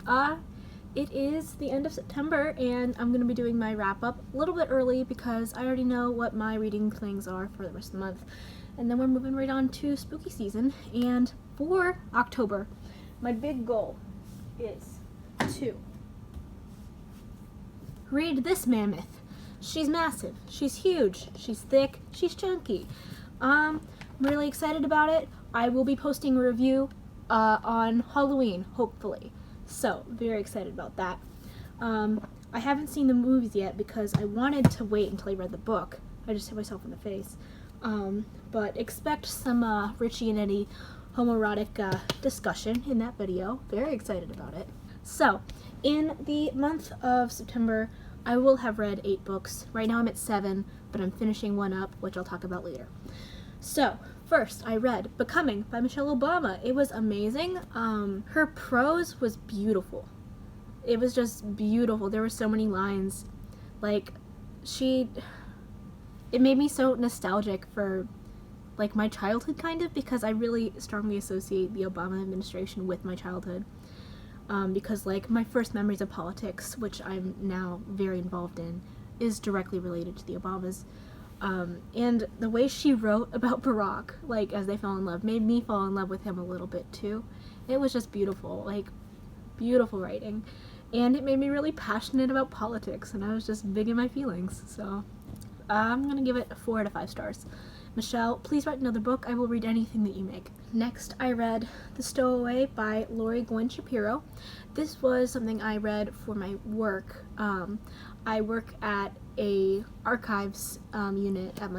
It is the end of September, and I'm going to be doing my wrap-up a little bit early because I already know what my reading things are for the rest of the month. And then we're moving right on to spooky season, and for October, my big goal is to read this mammoth. She's massive, she's huge, she's thick, she's chunky. I'm really excited about it. I will be posting a review on Halloween, hopefully. So, very excited about that. I haven't seen the movies yet because I wanted to wait until I read the book. I just hit myself in the face. But expect some Richie and Eddie homoerotic discussion in that video. Very excited about it. So, in the month of September, I will have read 8 books. Right now I'm at 7, but I'm finishing one up, which I'll talk about later. So, first, I read Becoming by Michelle Obama. It was amazing. Her prose was beautiful. It was just beautiful. There were so many lines. Like, it made me so nostalgic for, like, my childhood, kind of, because I really strongly associate the Obama administration with my childhood. Because, like, my first memories of politics, which I'm now very involved in, is directly related to the Obamas. And the way she wrote about Barack, like, as they fell in love, made me fall in love with him a little bit, too. It was just beautiful, like, beautiful writing. And it made me really passionate about politics, and I was just big in my feelings, so I'm gonna give it 4 out of 5 stars. Michelle, please write another book. I will read anything that you make. Next, I read The Stowaway by Lori Gwen Shapiro. This was something I read for my work. I work at a archives unit at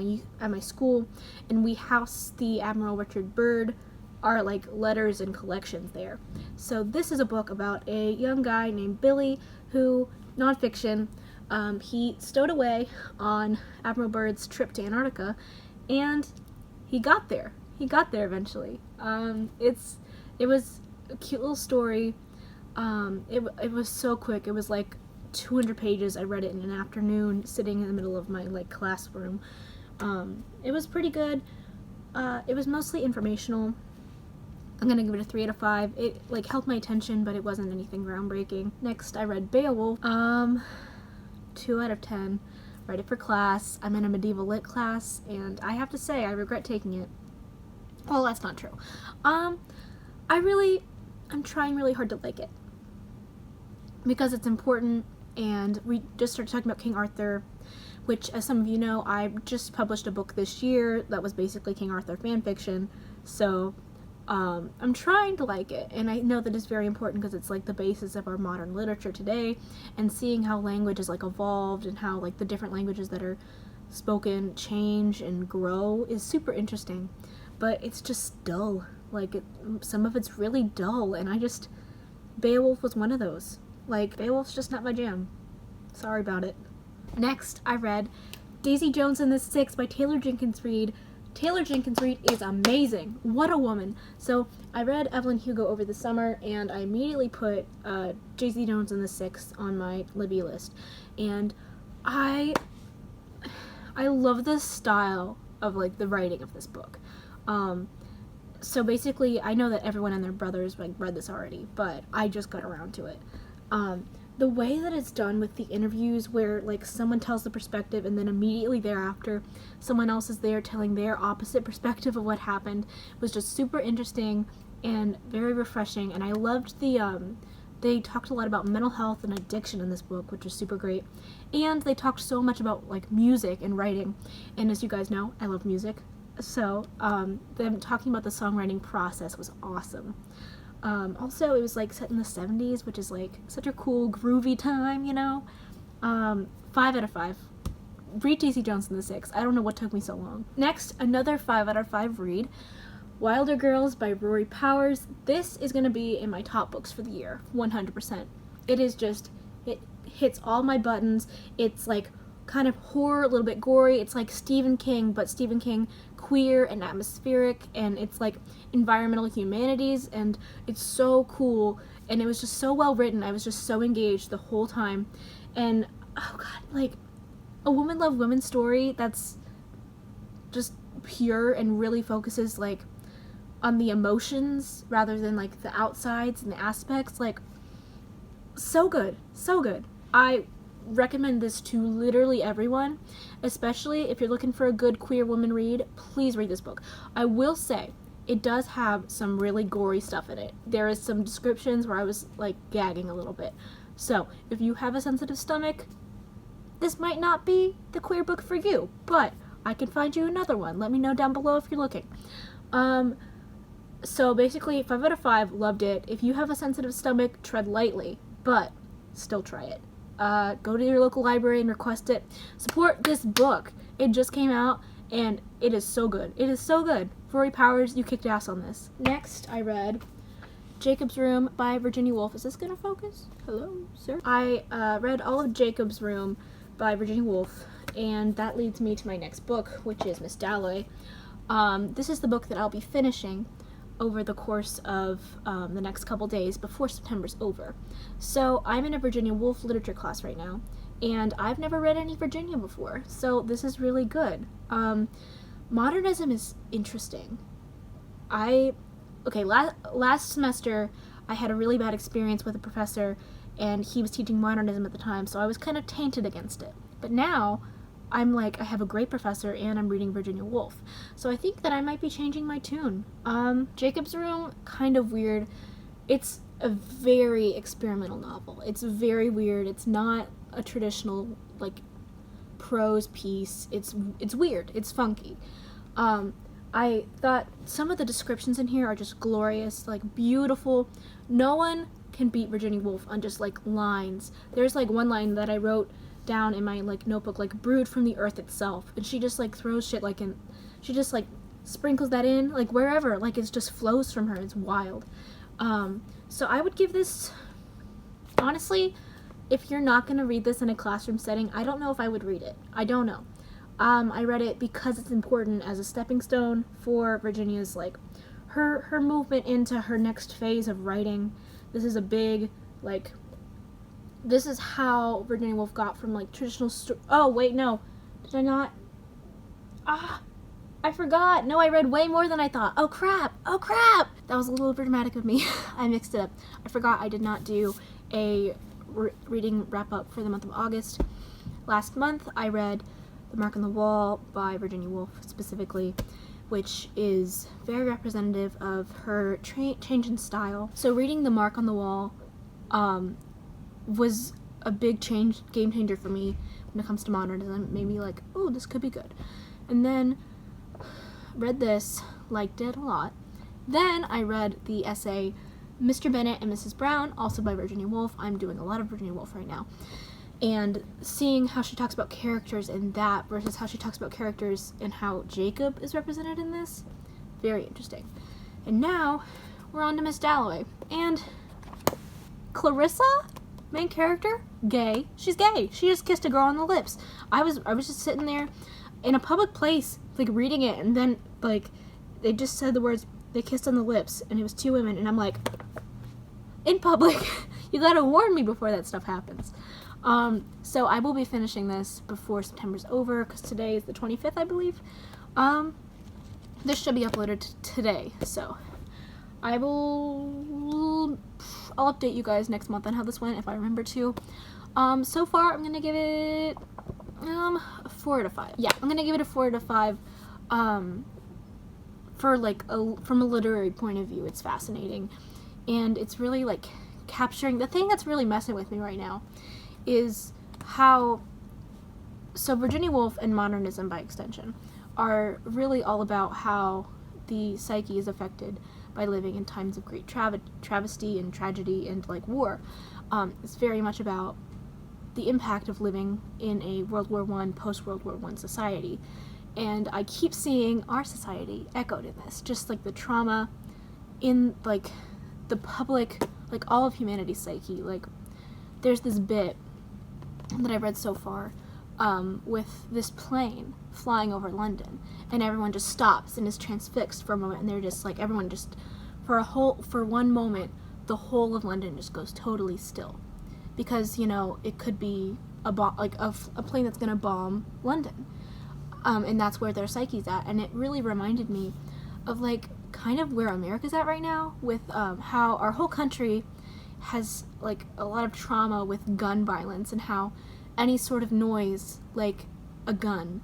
my school, and we house the Admiral Richard Byrd, our like letters and collections there. So this is a book about a young guy named Billy who, nonfiction, he stowed away on Admiral Byrd's trip to Antarctica, and he got there. He got there eventually. It was a cute little story. It was so quick. It was like 200 pages. I read it in an afternoon, sitting in the middle of my like classroom. It was pretty good. It was mostly informational. I'm gonna give it a 3 out of 5. It like held my attention, but it wasn't anything groundbreaking. Next, I read Beowulf. 2 out of 10. Read it for class. I'm in a medieval lit class, and I have to say I regret taking it. Well, that's not true. I'm trying really hard to like it because it's important. And we just started talking about King Arthur, which, as some of you know, I just published a book this year that was basically King Arthur fanfiction. So I'm trying to like it, and I know that it's very important because it's like the basis of our modern literature today, and seeing how language is like evolved and how like the different languages that are spoken change and grow is super interesting. But it's just dull. Like, some of it's really dull, and Beowulf was one of those. Like, Beowulf's just not my jam. Sorry about it. Next, I read Daisy Jones and the Six by Taylor Jenkins Reid. Taylor Jenkins Reid is amazing. What a woman. So, I read Evelyn Hugo over the summer, and I immediately put Daisy Jones and the Six on my Libby list. And I love the style of, like, the writing of this book. So basically, I know that everyone and their brothers like read this already, but I just got around to it. The way that it's done with the interviews, where like someone tells the perspective and then immediately thereafter someone else is there telling their opposite perspective of what happened, was just super interesting and very refreshing. And I loved they talked a lot about mental health and addiction in this book, which was super great. And they talked so much about like music and writing, and as you guys know, I love music. So them talking about the songwriting process was awesome. Also, it was like set in the 70s, which is like such a cool groovy time, you know. 5 out of 5. Read Daisy Jones and the Six. I don't know what took me so long. Next, another 5 out of 5 read, Wilder Girls by Rory Powers. This is going to be in my top books for the year, 100%. It is just, it hits all my buttons. It's like kind of horror, a little bit gory. It's like Stephen King, but Stephen King queer and atmospheric, and it's like environmental humanities, and it's so cool, and it was just so well written. I was just so engaged the whole time. And oh god, like a woman love women story that's just pure and really focuses like on the emotions rather than like the outsides and the aspects. Like, So good, so good. I recommend this to literally everyone, especially if you're looking for a good queer woman read. Please read this book. I will say it does have some really gory stuff in it. There is some descriptions where I was like gagging a little bit. So if you have a sensitive stomach, this might not be the queer book for you, but I can find you another one. Let me know down below if you're looking. So basically 5 out of 5, loved it. If you have a sensitive stomach, tread lightly, but still try it. Go to your local library and request it. Support this book. It just came out and it is so good. It is so good. Rory Powers, you kicked ass on this. Next, I read Jacob's Room by Virginia Woolf. Is this gonna focus? Hello, sir? I read all of Jacob's Room by Virginia Woolf, and that leads me to my next book, which is Miss Dalloway. This is the book that I'll be finishing over the course of the next couple days before September's over. So I'm in a Virginia Woolf literature class right now, and I've never read any Virginia before, so this is really good. Modernism is interesting. Last semester I had a really bad experience with a professor, and he was teaching modernism at the time, so I was kind of tainted against it. But now I'm like, I have a great professor and I'm reading Virginia Woolf. So I think that I might be changing my tune. Jacob's Room, kind of weird. It's a very experimental novel. It's very weird. It's not a traditional, like, prose piece. It's weird. It's funky. I thought some of the descriptions in here are just glorious, like, beautiful. No one can beat Virginia Woolf on just, like, lines. There's, like, one line that I wrote down in my, like, notebook, like, brewed from the earth itself, and she just, like, throws shit, like, in, she just, like, sprinkles that in, like, wherever, like, it just flows from her. It's wild. So I would give this, honestly, if you're not going to read this in a classroom setting, I don't know if I would read it. I don't know. I read it because it's important as a stepping stone for Virginia's, like, her movement into her next phase of writing. This is a big, like, this is how Virginia Woolf got from, like, traditional oh, wait, no. Did I not? I forgot. No, I read way more than I thought. Oh, crap. Oh, crap. That was a little over dramatic of me. I mixed it up. I forgot I did not do a reading wrap-up for the month of August. Last month, I read The Mark on the Wall by Virginia Woolf, specifically, which is very representative of her change in style. So reading The Mark on the Wall was a big game changer for me when it comes to modernism. It made me like, oh, this could be good. And then read this, liked it a lot. Then I read the essay Mr. Bennet and Mrs. Brown, also by Virginia Woolf. I'm doing a lot of Virginia Woolf right now. And seeing how she talks about characters in that versus how she talks about characters and how Jacob is represented in this, very interesting. And now we're on to Miss Dalloway. And Clarissa, main character, gay. She's gay. She just kissed a girl on the lips. I was just sitting there in a public place, like, reading it, and then, like, they just said the words, they kissed on the lips, and it was 2 women, and I'm like, in public, you gotta warn me before that stuff happens. So I will be finishing this before September's over, because today is the 25th, I believe. This should be uploaded today, so I'll update you guys next month on how this went, if I remember to. So far, I'm gonna give it, a 4 out of 5. Yeah, I'm gonna give it a 4 out of 5, for, like, from a literary point of view. It's fascinating, and it's really, like, capturing, the thing that's really messing with me right now is how, so Virginia Woolf and modernism, by extension, are really all about how the psyche is affected by living in times of great travesty and tragedy and, like, war. It's very much about the impact of living in a World War I, post-World War I society. And I keep seeing our society echoed in this, just, like, the trauma in, like, the public, like, all of humanity's psyche. Like, there's this bit that I've read so far with this plane flying over London, and everyone just stops and is transfixed for a moment, and they're just, like, everyone just, for one moment, the whole of London just goes totally still. Because, you know, it could be a plane that's gonna bomb London. And that's where their psyche's at. And it really reminded me of, like, kind of where America's at right now, with how our whole country has like a lot of trauma with gun violence, and how any sort of noise like a gun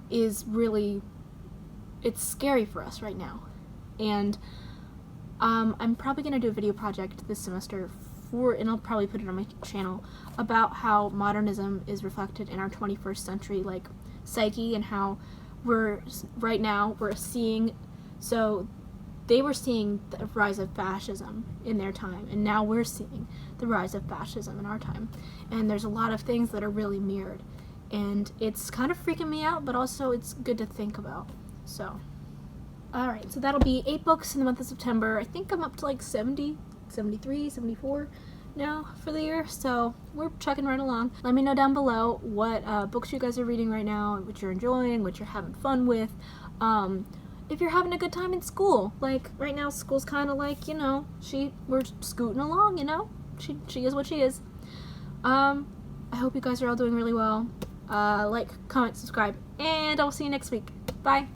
is really, it's scary for us right now. And I'm probably going to do a video project this semester and I'll probably put it on my channel, about how modernism is reflected in our 21st century like psyche, and how right now we're seeing, so they were seeing the rise of fascism in their time, and now we're seeing the rise of fascism in our time. And there's a lot of things that are really mirrored, and it's kind of freaking me out, but also it's good to think about. So, alright, so that'll be 8 books in the month of September. I think I'm up to like 70, 73, 74 now for the year, so we're chugging right along. Let me know down below what books you guys are reading right now, what you're enjoying, what you're having fun with. If you're having a good time in school, like right now school's kind of like, you know, we're scooting along, you know, she is what she is. I hope you guys are all doing really well. Like, comment, subscribe, and I'll see you next week. Bye.